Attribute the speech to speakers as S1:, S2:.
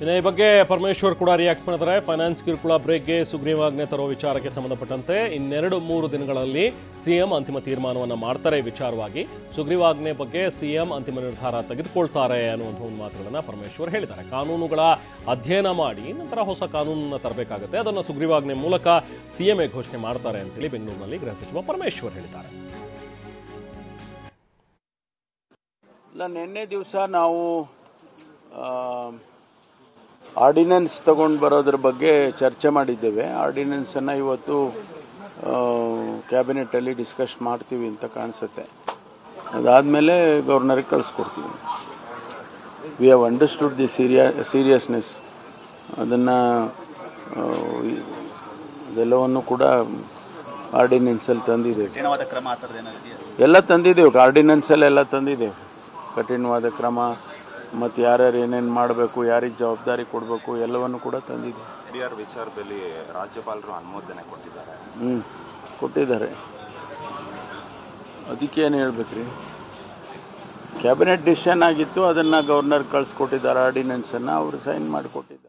S1: ಇನ್ನು ಈ ಬಗ್ಗೆ ಪರಮೇಶ್ವರ್ ಕೂಡ ರಿಯಾಕ್ಟ್ ಮಾಡಿದ್ದಾರೆ. ಫೈನಾನ್ಸ್ ಕಿರುಕುಳ ಬ್ರೇಕ್ಗೆ ಸುಗ್ರೀವಾಜ್ಞೆ ತರೋ ವಿಚಾರಕ್ಕೆ ಸಂಬಂಧಪಟ್ಟಂತೆ 2-3 ದಿನಗಳಲ್ಲಿ ಸಿಎಂ ಅಂತಿಮ ತೀರ್ಮಾನವನ್ನು ಮಾಡ್ತಾರೆ. ವಿಚಾರವಾಗಿ ಸುಗ್ರೀವಾಜ್ಞೆ ಬಗ್ಗೆ ಸಿಎಂ ಅಂತಿಮ ನಿರ್ಧಾರ ತೆಗೆದುಕೊಳ್ತಾರೆ ಅನ್ನುವಂಥ ಒಂದು ಮಾತುಗಳನ್ನು ಪರಮೇಶ್ವರ್ ಹೇಳಿದ್ದಾರೆ. ಕಾನೂನುಗಳ ಅಧ್ಯಯನ ಮಾಡಿ ನಂತರ ಹೊಸ ಕಾನೂನನ್ನು ತರಬೇಕಾಗುತ್ತೆ, ಅದನ್ನು ಸುಗ್ರೀವಾಜ್ಞೆ ಮೂಲಕ ಸಿಎಂఏ ಘೋಷಣೆ ಮಾಡ್ತಾರೆ ಅಂತೇಳಿ ಬೆಂಗಳೂರಿನಲ್ಲಿ ಗೃಹ ಸಚಿವ ಪರಮೇಶ್ವರ್ ಹೇಳಿದ್ದಾರೆ.
S2: ನಿನ್ನೆ ದಿವಸ ನಾವು ಆರ್ಡಿನೆನ್ಸ್ ತಗೊಂಡು ಬರೋದ್ರ ಬಗ್ಗೆ ಚರ್ಚೆ ಮಾಡಿದ್ದೇವೆ. ಆರ್ಡಿನೆನ್ಸನ್ನು ಇವತ್ತು ಕ್ಯಾಬಿನೆಟಲ್ಲಿ ಡಿಸ್ಕಸ್ ಮಾಡ್ತೀವಿ ಅಂತ ಕಾಣಿಸುತ್ತೆ. ಅದಾದಮೇಲೆ ಗವರ್ನರ್ಗೆ ಕಳಿಸ್ಕೊಡ್ತೀವಿ. We have understood the seriousness. ಅದನ್ನು ಅದೆಲ್ಲವನ್ನು ಕೂಡ ಆರ್ಡಿನೆನ್ಸಲ್ಲಿ ತಂದಿದ್ದೇವೆ. ಎಲ್ಲ ತಂದಿದ್ದೇವೆ, ಆರ್ಡಿನೆನ್ಸಲ್ಲಿ ಎಲ್ಲ ತಂದಿದ್ದೇವೆ. ಕಠಿಣವಾದ ಕ್ರಮ ಮತ್ತು ಯಾರ್ಯಾರು ಏನೇನು ಮಾಡಬೇಕು, ಯಾರಿಗೆ ಜವಾಬ್ದಾರಿ ಕೊಡಬೇಕು ಎಲ್ಲವನ್ನು ಕೂಡ ತಂದಿದೆ.
S3: ವಿಚಾರದಲ್ಲಿ ರಾಜ್ಯಪಾಲರು ಅನುಮೋದನೆ ಕೊಟ್ಟಿದ್ದಾರೆ.
S2: ಕೊಟ್ಟಿದ್ದಾರೆ. ಅದಕ್ಕೇನು ಹೇಳ್ಬೇಕ್ರಿ, ಕ್ಯಾಬಿನೆಟ್ ಡಿಸಿಷನ್ ಆಗಿತ್ತು, ಅದನ್ನು ಗವರ್ನರ್ ಕಳಿಸ್ಕೊಟ್ಟಿದ್ದಾರೆ. ಆರ್ಡಿನೆನ್ಸನ್ನು ಅವರು ಸೈನ್ ಮಾಡಿಕೊಟ್ಟಿದ್ದಾರೆ.